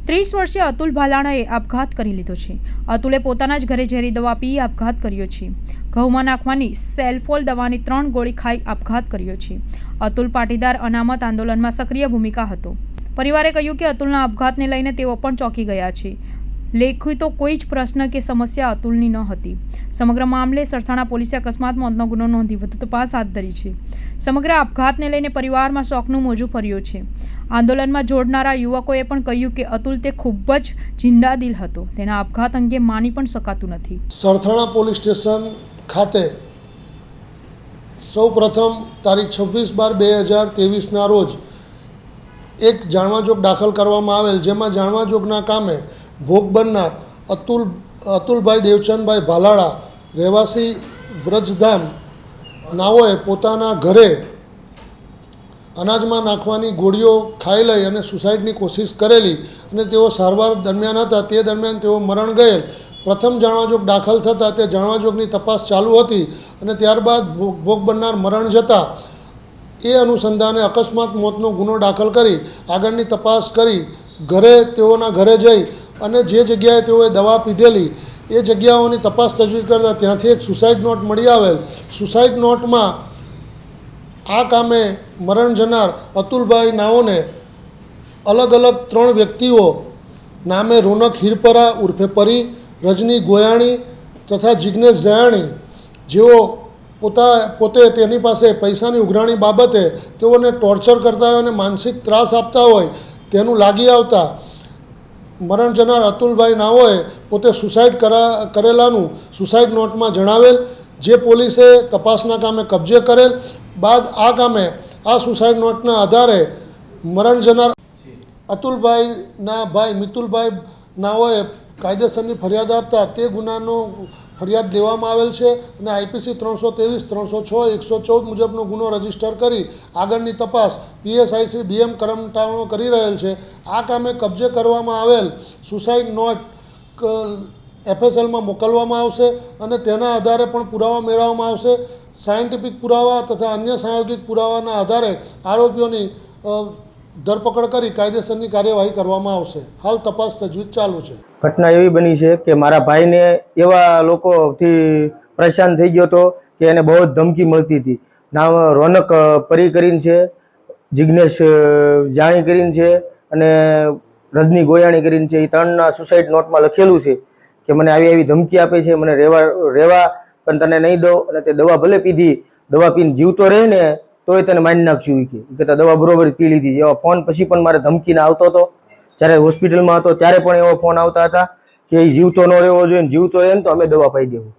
30 વર્ષીય અતુલ ભાલાણાએ આપઘાત કરી લીધો છે। અતુલે પોતાના જ ઘરે ઝેરી દવા પી આપઘાત કર્યો છે। ઘઉંમાં નાખવાની સેલ્ફોલ દવાની 3 ગોળી ખાઈ આપઘાત કર્યો છે। અતુલ પાટીદાર અનામત આંદોલનમાં સક્રિય ભૂમિકા હતો। પરિવારે કહ્યું કે અતુલના આપઘાતને લઈને તેઓ પણ ચોંકી ગયા છે। લેખી તો કોઈ જ પ્રશ્ન કે સમસ્યા અતુલની ન હતી। સમગ્ર મામલે સરથાણા પોલીસે અકસ્માત મોતનો ગુનો નોંધી વધુ તપાસ હાથ ધરી છે। સમગ્ર આપઘાતને લઈને પરિવારમાં શોકનું મોજું ફર્યું છે। આંદોલનમાં જોડનારા યુવકોએ પણ કહ્યું કે અતુલ તે ખૂબ જ જિંદાદિલ હતો। તેના આપઘાત અંગે માની પણ શકાતું નથી। સરથાણા પોલીસ સ્ટેશન ખાતે સૌપ્રથમ તારીખ 26/12/2023ના રોજ એક જાણવાજોગ દાખલ કરવામાં આવેલ, જેમાં જાણવાજોગના કામે ભોગ બનનાર અતુલભાઈ દેવચંદભાઈ ભાલાળા રહેવાસી વ્રજધામ નાઓએ પોતાના ઘરે અનાજમાં નાખવાની ગોળીઓ ખાઈ લઈ અને સુસાઇડની કોશિશ કરેલી અને તેઓ સારવાર દરમિયાન હતા। તે દરમિયાન તેઓ મરણ ગયેલ। પ્રથમ જાણવાજોગ દાખલ થતાં તે જાણવાજોગની તપાસ ચાલુ હતી અને ત્યારબાદ ભોગ બનનાર મરણ જતાં એ અનુસંધાને અકસ્માત મોતનો ગુનો દાખલ કરી આગળની તપાસ કરી તેઓના ઘરે જઈ અને જે જગ્યાએ તેઓએ દવા પીધેલી એ જગ્યાઓની તપાસ તજવીજ કરતાં ત્યાંથી એક સુસાઇડ નોટ મળી આવેલ। સુસાઇડ નોટમાં આ કામે મરણ જનાર અતુલભાઈ નાઓને અલગ અલગ 3 વ્યક્તિઓ નામે રોનક હિરપરા ઉર્ફે પરી, રજની ગોયાણી તથા જિગ્નેશ જયાણી, જેઓ પોતે તેની પાસે પૈસાની ઉઘરાણી બાબતે તેઓને ટોર્ચર કરતા હોય અને માનસિક ત્રાસ આપતા હોય તેનું લાગી આવતા મરણ જનાર અતુલભાઈ નાઓએ પોતે સુસાઇડ કરેલાનું સુસાઇડ નોટમાં જણાવેલ, જે પોલીસે તપાસના કામે કબજે કરેલ। બાદ આ કામે આ સુસાઇડ નોટના આધારે મરણ જનાર અતુલભાઈના ભાઈ મિતુલભાઈ નાઓએ કાયદેસરની ફરિયાદ આપતા તે ગુનાનો ફરિયાદ લેવામાં આવેલ છે અને આઈપીસી 323, 306, 114 મુજબનો ગુનો રજીસ્ટર કરી આગળની તપાસ પીએસઆઈ શ્રી BM કરમટાણો કરી રહેલ છે। આ કામે કબજે કરવામાં આવેલ સુસાઇડ નોટ FSLમાં મોકલવામાં આવશે અને તેના આધારે પણ પુરાવા મેળવવામાં આવશે। સાયન્ટિફિક પુરાવા તથા અન્ય સાંયોગિક પુરાવાના આધારે આરોપીઓની ધરપકડ કરી કાયદેસરની કાર્યવાહી કરવામાં આવશે। હાલ તપાસ તજવીજ ચાલુ છે। ઘટના એવી બની છે કે મારા ભાઈને એવા લોકોથી પરેશાન થઈ ગયો હતો કે એને બહુ જ ધમકી મળતી હતી। નામ રોનક પરી કરીને છે, જિગ્નેશ જાણી કરીને છે અને રજની ગોયાણી કરીને છે। એ 3ના સુસાઇડ નોટમાં લખેલું છે કે મને આવી ધમકી આપે છે, મને રહેવા પણ તને નહીં દઉં અને તે દવા ભલે પીધી, દવા પીને જીવતો રહે ને તોય તને મારી નાખશું એ કે દવા બરોબર પી લીધી। એવા ફોન પછી પણ મારે ધમકીને આવતો હતો। જ્યારે હોસ્પિટલમાં હતો ત્યારે પણ એવો ફોન આવતા હતા કે એ જીવતો ન રહેવો જોઈએ, જીવતો રહે ને તો અમે દવા પાઈ દેવું।